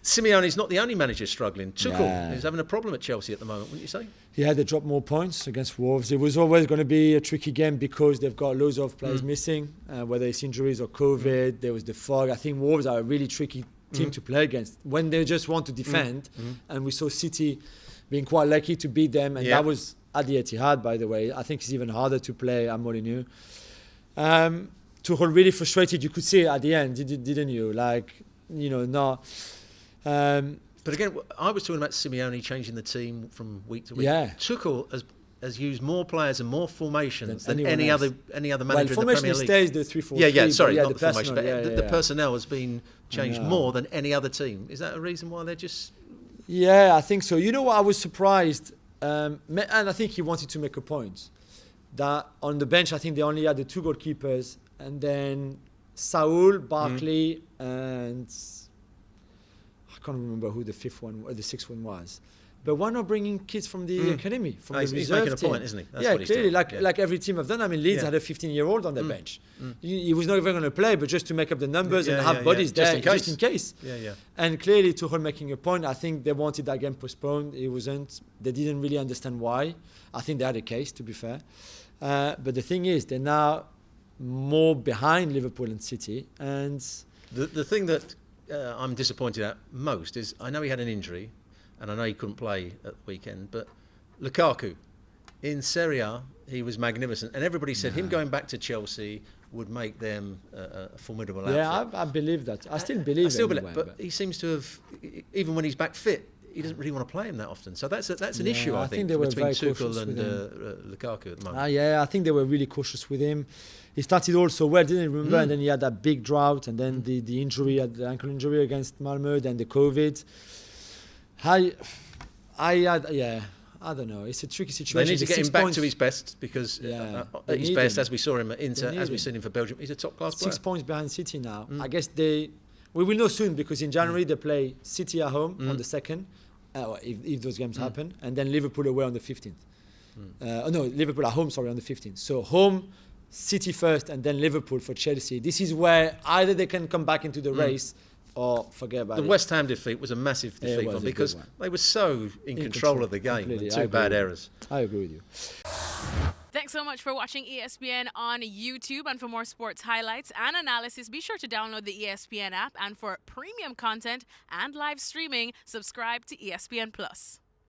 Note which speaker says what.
Speaker 1: Simeone's not the only manager struggling. Tuchel
Speaker 2: Yeah.
Speaker 1: is having a problem at Chelsea at the moment, wouldn't you say?
Speaker 2: Yeah, they dropped more points against Wolves. It was always going to be a tricky game because they've got loads of players missing, whether it's injuries or COVID. There was the fog. I think Wolves are a really tricky team to play against when they just want to defend. And we saw City being quite lucky to beat them. And that was at the Etihad, by the way. I think it's even harder to play at Molineux. Tuchel really frustrated. You could see it at the end, didn't you?
Speaker 1: But again, I was talking about Simeone changing the team from week to week.
Speaker 2: Yeah.
Speaker 1: Tuchel has used more players and more formations than
Speaker 2: anyone
Speaker 1: any
Speaker 2: else.
Speaker 1: other
Speaker 2: Well,
Speaker 1: manager in the
Speaker 2: formation
Speaker 1: Premier League.
Speaker 2: stays the 3-4-3.
Speaker 1: Not the
Speaker 2: personnel,
Speaker 1: formation, but the personnel has been changed more than any other team. Is that a reason why they're just...
Speaker 2: Yeah, I think so. You know what? I was surprised, and I think he wanted to make a point, that on the bench, I think they only had the 2 goalkeepers, and then Saul, Barkley, and I can't remember who the 6th one was. But why not bringing kids from the academy, from the reserve
Speaker 1: he's making a
Speaker 2: team?
Speaker 1: point, isn't he? That's
Speaker 2: yeah,
Speaker 1: what he's
Speaker 2: clearly,
Speaker 1: doing.
Speaker 2: like every team have done. I mean, Leeds had a 15-year-old on their bench. He was not even going to play, but just to make up the numbers and have bodies there just in case.
Speaker 1: Yeah.
Speaker 2: And clearly, Tuchel making a point. I think they wanted that game postponed. It wasn't. They didn't really understand why. I think they had a case, to be fair. But the thing is, they're now more behind Liverpool and City. And
Speaker 1: The thing that I'm disappointed at most is I know he had an injury, and I know he couldn't play at the weekend, but Lukaku, in Serie A, he was magnificent. And everybody said him going back to Chelsea would make them a formidable outfit.
Speaker 2: yeah, I believe that. I still believe it.
Speaker 1: But he seems to have, even when he's back fit, he doesn't really want to play him that often. So that's an issue, I think
Speaker 2: they were
Speaker 1: between
Speaker 2: very
Speaker 1: Tuchel
Speaker 2: cautious
Speaker 1: and
Speaker 2: with
Speaker 1: Lukaku at the moment.
Speaker 2: I think they were really cautious with him. He started all so well, didn't he? Remember? And then he had that big drought, and then the injury, the ankle injury against Malmö, then the COVID. I don't know. It's a tricky situation.
Speaker 1: They need to get him back to his best because at his best, as we saw him at Inter, as we've seen him for Belgium, he's a top-class player.
Speaker 2: 6 points behind City now. I guess we will know soon because in January they play City at home on the 2nd, if those games happen, and then Liverpool away on the 15th. Liverpool at home, on the 15th. So home, City first, and then Liverpool for Chelsea. This is where either they can come back into the race or forget about it.
Speaker 1: The West Ham defeat was a massive defeat for them because they were so in control of the game and 2 bad errors.
Speaker 2: I agree with you.
Speaker 3: Thanks so much for watching ESPN on YouTube. And for more sports highlights and analysis, be sure to download the ESPN app. And for premium content and live streaming, subscribe to ESPN Plus.